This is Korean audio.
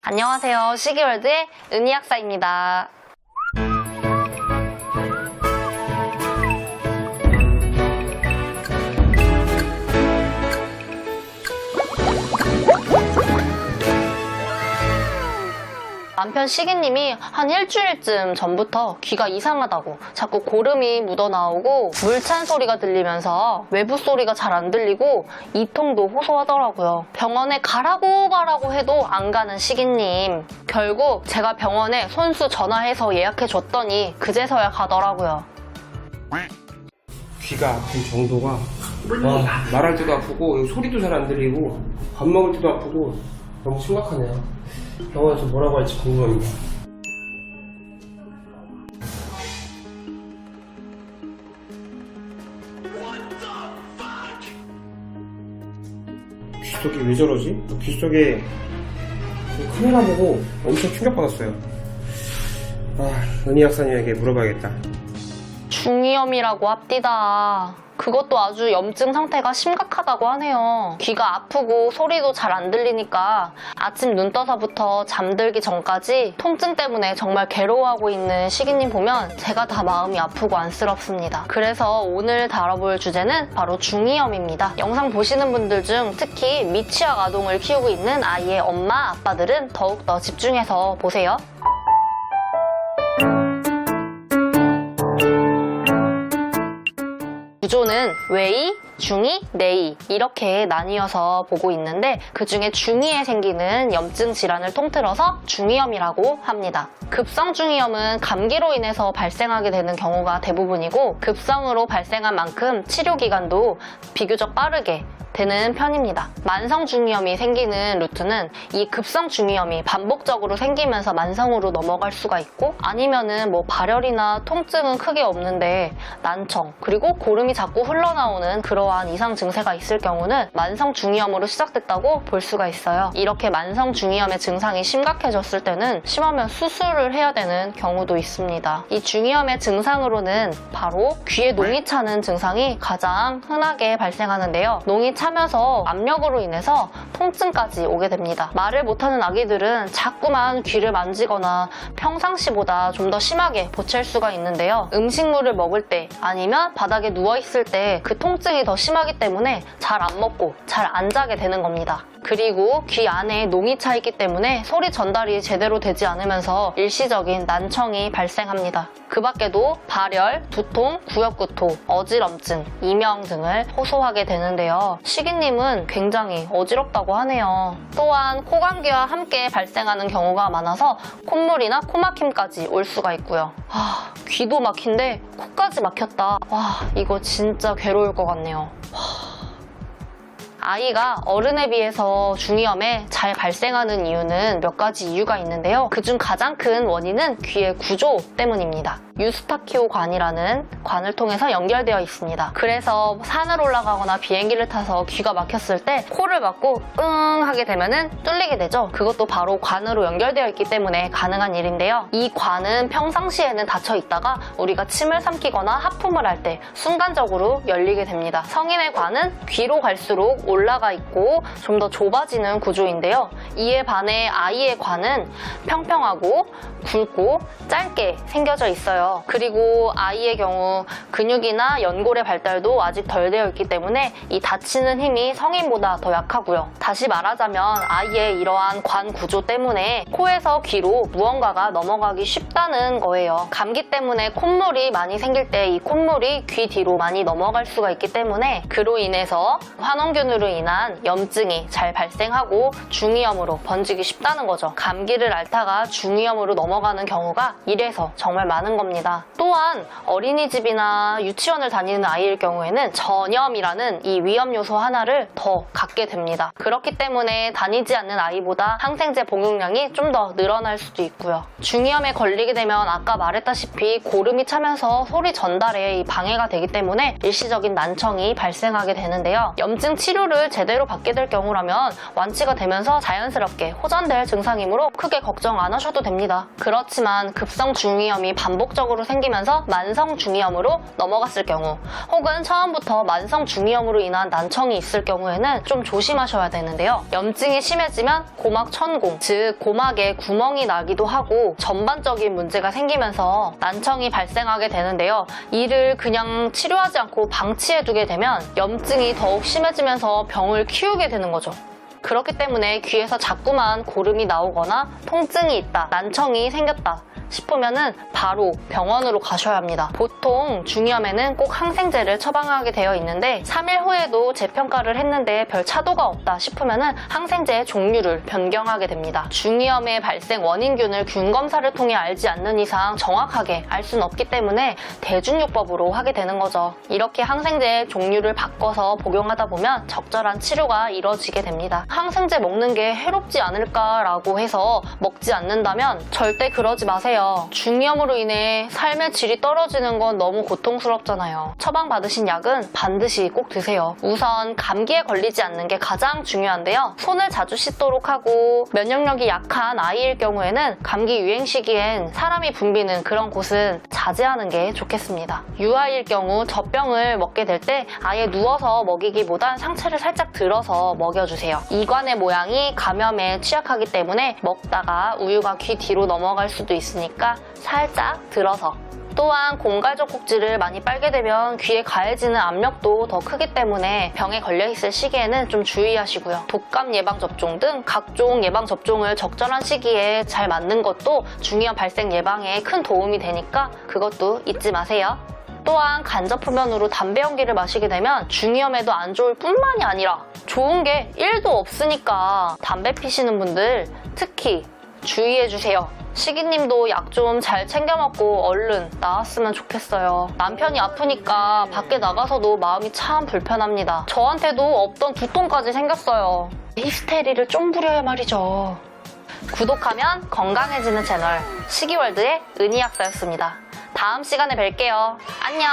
안녕하세요. 시기월드의 은희 약사입니다. 남편 시기님이 한 일주일쯤 전부터 귀가 이상하다고 자꾸 고름이 묻어나오고 물 찬 소리가 들리면서 외부 소리가 잘 안 들리고 이통도 호소하더라고요. 병원에 가라고 해도 안 가는 시기님. 결국 제가 병원에 손수 전화해서 예약해줬더니 그제서야 가더라고요. 귀가 아픈 정도가 말할 때도 아프고 소리도 잘 안 들리고 밥 먹을 때도 아프고 너무 심각하네요. 병원에서 뭐라고 할지 궁금합니다. 귀 속이 왜 저러지? 귀 속에 카메라 보고 엄청 충격받았어요. 은희 약사님에게 물어봐야겠다. 중이염이라고 합디다. 그것도 아주 염증 상태가 심각하다고 하네요. 귀가 아프고 소리도 잘 안 들리니까 아침 눈 떠서부터 잠들기 전까지 통증 때문에 정말 괴로워하고 있는 시기님 보면 제가 다 마음이 아프고 안쓰럽습니다. 그래서 오늘 다뤄볼 주제는 바로 중이염입니다. 영상 보시는 분들 중 특히 미취학 아동을 키우고 있는 아이의 엄마, 아빠들은 더욱더 집중해서 보세요. 구조는 외이, 중이, 내이 이렇게 나뉘어서 보고 있는데 그중에 중이에 생기는 염증 질환을 통틀어서 중이염이라고 합니다. 급성 중이염은 감기로 인해서 발생하게 되는 경우가 대부분이고 급성으로 발생한 만큼 치료 기간도 비교적 빠르게 되는 편입니다. 만성 중이염이 생기는 루트는 이 급성 중이염이 반복적으로 생기면서 만성으로 넘어갈 수가 있고 아니면은 발열이나 통증은 크게 없는데 난청 그리고 고름이 자꾸 흘러나오는 그러한 이상 증세가 있을 경우는 만성 중이염으로 시작됐다고 볼 수가 있어요. 이렇게 만성 중이염의 증상이 심각해졌을 때는 심하면 수술을 해야 되는 경우도 있습니다. 이 중이염의 증상으로는 바로 귀에 농이 차는 증상이 가장 흔하게 발생하는데요. 농이 차면서 압력으로 인해서 통증까지 오게 됩니다. 말을 못하는 아기들은 자꾸만 귀를 만지거나 평상시보다 좀 더 심하게 보챌 수가 있는데요. 음식물을 먹을 때 아니면 바닥에 누워있을 때 그 통증이 더 심하기 때문에 잘 안 먹고 잘 안 자게 되는 겁니다. 그리고 귀 안에 농이 차 있기 때문에 소리 전달이 제대로 되지 않으면서 일시적인 난청이 발생합니다. 그 밖에도 발열, 두통, 구역구토, 어지럼증, 이명 등을 호소하게 되는데요. 시기님은 굉장히 어지럽다고 하네요. 또한 코감기와 함께 발생하는 경우가 많아서 콧물이나 코막힘까지 올 수가 있고요. 귀도 막힌데 코까지 막혔다. 이거 진짜 괴로울 것 같네요. 아이가 어른에 비해서 중이염에 잘 발생하는 이유는 몇 가지 이유가 있는데요. 그중 가장 큰 원인은 귀의 구조 때문입니다. 유스타키오 관이라는 관을 통해서 연결되어 있습니다. 그래서 산을 올라가거나 비행기를 타서 귀가 막혔을 때 코를 막고 응 하게 되면은 뚫리게 되죠. 그것도 바로 관으로 연결되어 있기 때문에 가능한 일인데요. 이 관은 평상시에는 닫혀 있다가 우리가 침을 삼키거나 하품을 할 때 순간적으로 열리게 됩니다. 성인의 관은 귀로 갈수록 올라가 있고 좀 더 좁아지는 구조인데요. 이에 반해 아이의 관은 평평하고 굵고 짧게 생겨져 있어요. 그리고 아이의 경우 근육이나 연골의 발달도 아직 덜 되어 있기 때문에 이 닫히는 힘이 성인보다 더 약하고요. 다시 말하자면 아이의 이러한 관 구조 때문에 코에서 귀로 무언가가 넘어가기 쉽다는 거예요. 감기 때문에 콧물이 많이 생길 때 이 콧물이 귀 뒤로 많이 넘어갈 수가 있기 때문에 그로 인해서 환원균으로 인한 염증이 잘 발생하고 중이염으로 번지기 쉽다는 거죠. 감기를 앓다가 중이염으로 넘어가는 경우가 이래서 정말 많은 겁니다. 또한 어린이집이나 유치원을 다니는 아이일 경우에는 전염이라는 이 위험 요소 하나를 더 갖게 됩니다. 그렇기 때문에 다니지 않는 아이보다 항생제 복용량이 좀 더 늘어날 수도 있고요. 중이염에 걸리게 되면 아까 말했다시피 고름이 차면서 소리 전달에 방해가 되기 때문에 일시적인 난청이 발생하게 되는데요. 염증 치료를 제대로 받게 될 경우라면 완치가 되면서 자연스럽게 호전될 증상이므로 크게 걱정 안 하셔도 됩니다. 그렇지만 급성 중이염이 반복적으로 중간적으로 생기면서 만성 중이염으로 넘어갔을 경우, 혹은 처음부터 만성 중이염으로 인한 난청이 있을 경우에는 좀 조심하셔야 되는데요. 염증이 심해지면 고막 천공, 즉 고막에 구멍이 나기도 하고 전반적인 문제가 생기면서 난청이 발생하게 되는데요. 이를 그냥 치료하지 않고 방치해두게 되면 염증이 더욱 심해지면서 병을 키우게 되는 거죠. 그렇기 때문에 귀에서 자꾸만 고름이 나오거나 통증이 있다, 난청이 생겼다 싶으면은 바로 병원으로 가셔야 합니다. 보통 중이염에는 꼭 항생제를 처방하게 되어 있는데 3일 후에도 재평가를 했는데 별 차도가 없다 싶으면은 항생제의 종류를 변경하게 됩니다. 중이염의 발생 원인균을 균 검사를 통해 알지 않는 이상 정확하게 알 수는 없기 때문에 대중요법으로 하게 되는 거죠. 이렇게 항생제의 종류를 바꿔서 복용하다 보면 적절한 치료가 이루어지게 됩니다. 항생제 먹는 게 해롭지 않을까라고 해서 먹지 않는다면 절대 그러지 마세요. 중이염으로 인해 삶의 질이 떨어지는 건 너무 고통스럽잖아요. 처방받으신 약은 반드시 꼭 드세요. 우선 감기에 걸리지 않는 게 가장 중요한데요. 손을 자주 씻도록 하고, 면역력이 약한 아이일 경우에는 감기 유행 시기엔 사람이 붐비는 그런 곳은 자제하는 게 좋겠습니다. 유아일 경우 젖병을 먹게 될 때 아예 누워서 먹이기보단 상체를 살짝 들어서 먹여주세요. 이관의 모양이 감염에 취약하기 때문에 먹다가 우유가 귀 뒤로 넘어갈 수도 있으니까 살짝 들어서. 또한 공갈젖꼭지를 많이 빨게 되면 귀에 가해지는 압력도 더 크기 때문에 병에 걸려있을 시기에는 좀 주의하시고요. 독감 예방접종 등 각종 예방접종을 적절한 시기에 잘 맞는 것도 중이염 발생 예방에 큰 도움이 되니까 그것도 잊지 마세요. 또한 간접 흡연으로 담배 연기를 마시게 되면 중이염에도 안 좋을 뿐만이 아니라 좋은 게 1도 없으니까 담배 피시는 분들 특히 주의해주세요. 시기님도 약 좀 잘 챙겨 먹고 얼른 나았으면 좋겠어요. 남편이 아프니까 밖에 나가서도 마음이 참 불편합니다. 저한테도 없던 두통까지 생겼어요. 히스테리를 좀 부려야 말이죠. 구독하면 건강해지는 채널 시기월드의 은희약사였습니다. 다음 시간에 뵐게요. 안녕.